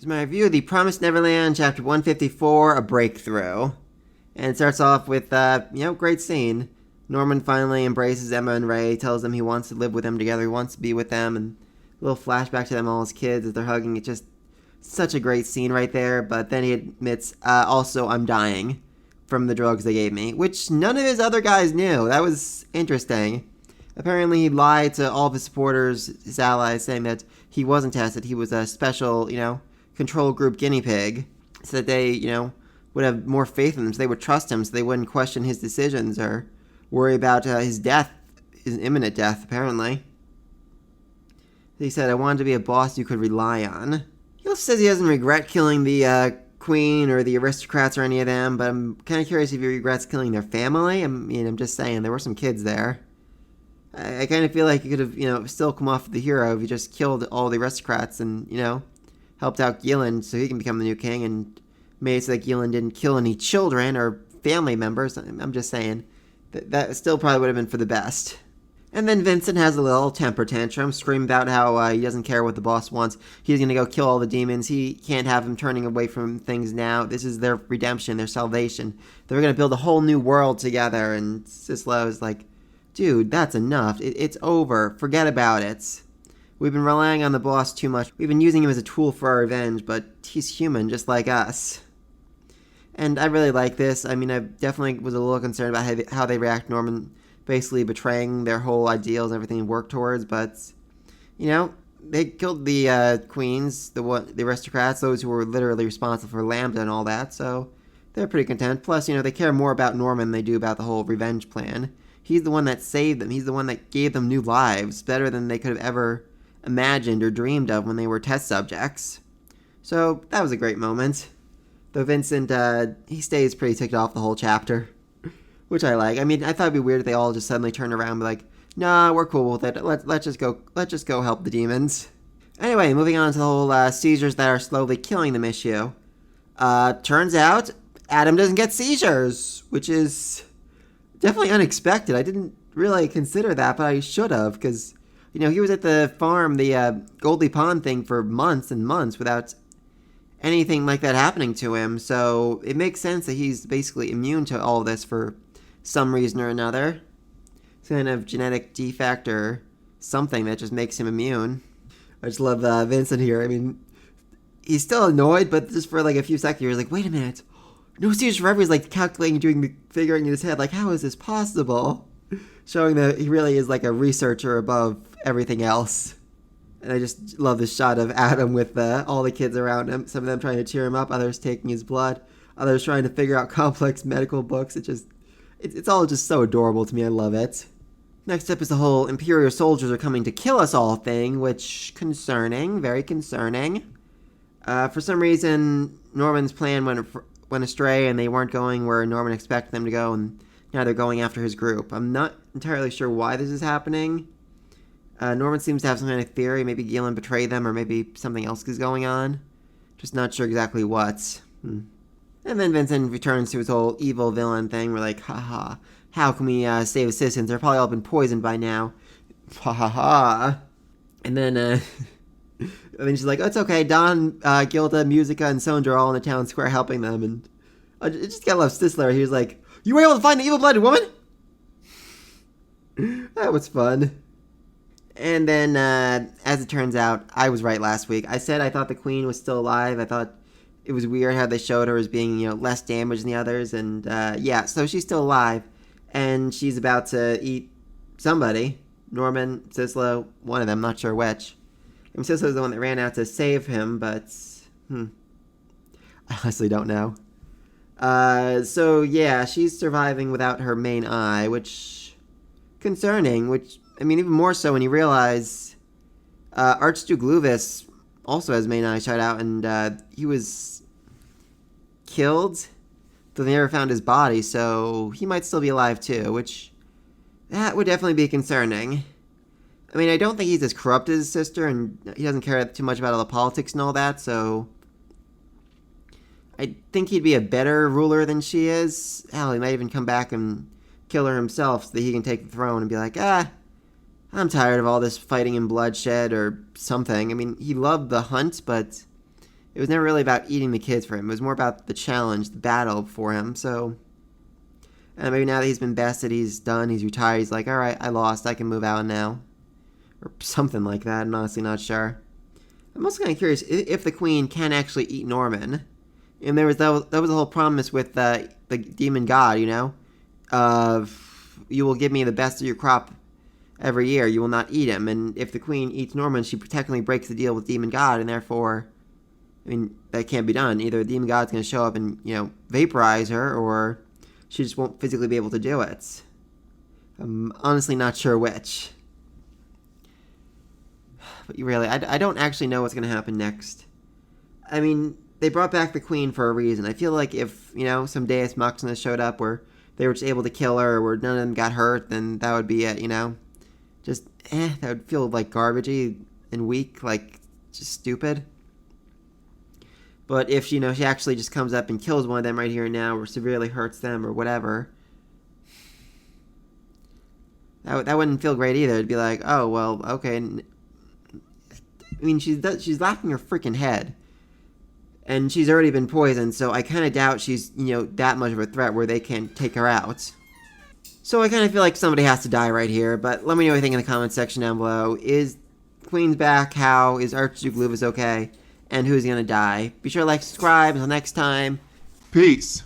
Here's my review of The Promised Neverland, Chapter 154, A Breakthrough. And it starts off with, great scene. Norman finally embraces Emma and Ray, tells them he wants to live with them together, he wants to be with them, and a little flashback to them all as kids as they're hugging. It's just such a great scene right there, but then he admits, also, I'm dying from the drugs they gave me, which none of his other guys knew. That was interesting. Apparently, he lied to all of his supporters, his allies, saying that he wasn't tested. He was a special, control group guinea pig, so that they, would have more faith in him, so they would trust him, so they wouldn't question his decisions or worry about his death, his imminent death, apparently. He said, I wanted to be a boss you could rely on. He also says he doesn't regret killing the queen or the aristocrats or any of them, but I'm kind of curious if he regrets killing their family. I'm just saying, there were some kids there. I kind of feel like he could have, still come off the hero if he just killed all the aristocrats and, helped out Gillen so he can become the new king and made it so that Gillen didn't kill any children or family members. I'm just saying, that still probably would have been for the best. And then Vincent has a little temper tantrum, screaming about how he doesn't care what the boss wants. He's going to go kill all the demons. He can't have them turning away from things now. This is their redemption, their salvation. They're going to build a whole new world together. And Sislo is like, dude, that's enough. It's over. Forget about it. We've been relying on the boss too much. We've been using him as a tool for our revenge, but he's human just like us. And I really like this. I definitely was a little concerned about how they react Norman basically betraying their whole ideals and everything they work towards, but, they killed the queens, the aristocrats, those who were literally responsible for Lambda and all that, so they're pretty content. Plus, they care more about Norman than they do about the whole revenge plan. He's the one that saved them. He's the one that gave them new lives, better than they could have ever imagined or dreamed of when they were test subjects. So, that was a great moment. Though Vincent, he stays pretty ticked off the whole chapter, which I like. I thought it'd be weird if they all just suddenly turned around and be like, nah, we're cool with it. Let's just go help the demons. Anyway, moving on to the whole seizures that are slowly killing them issue. Turns out, Adam doesn't get seizures, which is definitely unexpected. I didn't really consider that, but I should have, because, he was at the farm, the Goldie Pond thing for months and months without anything like that happening to him, so it makes sense that he's basically immune to all this for some reason or another. It's kind of genetic defect or something that just makes him immune. I just love Vincent here. He's still annoyed, but just for like a few seconds, you're like, wait a minute. No seizures forever. He's like calculating, doing the figuring in his head, like, how is this possible? Showing that he really is like a researcher above everything else. And I just love this shot of Adam with all the kids around him. Some of them trying to cheer him up, others taking his blood, others trying to figure out complex medical books. It's all just so adorable to me. I love it. Next up is the whole Imperial soldiers are coming to kill us all thing, which concerning, very concerning. For some reason, Norman's plan went astray, and they weren't going where Norman expected them to go, and now they're going after his group. I'm not entirely sure why this is happening. Norman seems to have some kind of theory. Maybe Gillen betrayed them, or maybe something else is going on. Just not sure exactly what. And then Vincent returns to his whole evil villain thing. We're like, haha, how can we save the citizens? They're probably all been poisoned by now. Ha ha ha. And then she's like, oh, it's okay. Don, Gilda, Musica, and Sondra are all in the town square helping them. And I just gotta love Sisler. He was like, you were able to find the evil-blooded woman? That was fun. And then, as it turns out, I was right last week. I said I thought the queen was still alive. I thought it was weird how they showed her as being, less damaged than the others. And, so she's still alive. And she's about to eat somebody. Norman, Sislo, one of them, not sure which. And Sislo's the one that ran out to save him, but, I honestly don't know. She's surviving without her main eye, which, concerning, even more so when you realize Archduke Luvis also has main eye shot out, and he was killed, though they never found his body, so he might still be alive too, which that would definitely be concerning. I don't think he's as corrupt as his sister, and he doesn't care too much about all the politics and all that, so I think he'd be a better ruler than she is. Hell, he might even come back and kill her himself so that he can take the throne and be like, I'm tired of all this fighting and bloodshed or something. He loved the hunt, but it was never really about eating the kids for him. It was more about the challenge, the battle for him. So, and maybe now that he's been bested, he's done, he's retired, he's like, all right, I lost, I can move out now. Or something like that, I'm honestly not sure. I'm also kind of curious if the queen can actually eat Norman. And that was the whole promise with the demon god, you know? Of, you will give me the best of your crop every year, you will not eat him. And if the queen eats Norman, she technically breaks the deal with demon god, and therefore, I mean, that can't be done. Either the demon god's going to show up and, you know, vaporize her, or she just won't physically be able to do it. I'm honestly not sure which. But really, I don't actually know what's going to happen next. I mean, they brought back the queen for a reason. I feel like if, you know, some Deus Machina showed up where they were just able to kill her, or where none of them got hurt, then that would be it, you know? Just, that would feel like garbagey and weak, like, just stupid. But if, you know, she actually just comes up and kills one of them right here and now, or severely hurts them, or whatever, that wouldn't feel great either. It'd be like, oh, well, okay. I mean, she's laughing her freaking head. And she's already been poisoned, so I kind of doubt she's, you know, that much of a threat where they can take her out. So I kind of feel like somebody has to die right here, but let me know what you think in the comments section down below. Is Queen's back? How? Is Archduke Luvis okay? And who's going to die? Be sure to like, subscribe. Until next time. Peace.